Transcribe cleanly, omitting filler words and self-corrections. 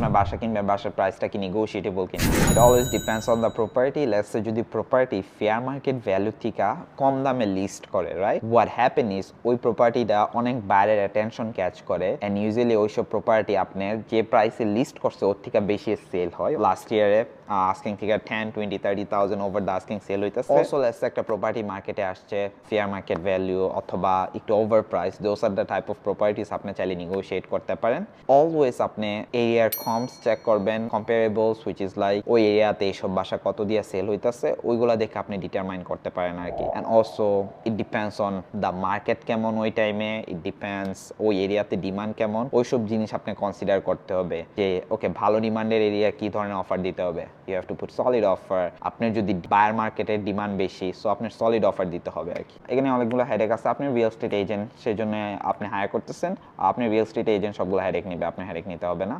আপনার বাসা কিনবেন, বাসার প্রাইসটা কি নেগোশিয়েটেবল কিনা। ইট always depends on the property. Let's say যদি প্রপার্টি ফেয়ার মার্কেট ভ্যালু থেকে কম দামে লিস্ট করে, রাইট, হোয়াট হ্যাপেন ইজ ওই প্রপার্টিটা অনেক বাইরের অ্যাটেনশন ক্যাচ করে অ্যান্ড ইউজুয়ালি ওইসব প্রপার্টি আপনার যে প্রাইসে লিস্ট করছে ওর থেকে বেশি সেল হয়। লাস্ট ইয়ারে আস্কিং থেকে 10, 20, 30,000 ওভার দ্য আস্কিং সেল হইতেছে। অলসো লেটস একটা প্রপার্টি মার্কেটে আসছে ফেয়ার মার্কেট ভ্যালু অথবা একটু over price, those are the type of properties আপনি চাইলে নেগোশিয়েট করতে পারেন। অলওয়েজ আপনি এরিয়ার কমস চেক করবেন, কম্পারেবলস হুইচ ইজ লাইক ওই এরিয়াতে এইসব বাসা কত দিয়ে সেল হইতেছে ওইগুলা দেখে আপনি ডিটারমাইন করতে পারেন আর কি। And also it depends on the market কেমন ওই টাইমে, ইট ডিপেন্ডস ওই এরিয়াতে ডিমান্ড কেমন, ওইসব জিনিস আপনি কনসিডার করতে হবে যে ওকে ভালো ডিমান্ডের এরিয়া কি ধরনের অফার দিতে হবে। You have to put solid offer. আপনার যদি বায়ার মার্কেটের ডিমান্ড বেশি সো আপনার সলিড অফার দিতে হবে আর কি। এখানে অনেকগুলো হেডেক আছে। আপনি রিয়েল এস্টেট এজেন্ট, সেই জন্য আপনি হায়ার করতেছেন, আপনি রিয়েল এস্টেট এজেন্ট সবগুলো হেডেক নেবে, আপনি হেডেক নিতে হবে না।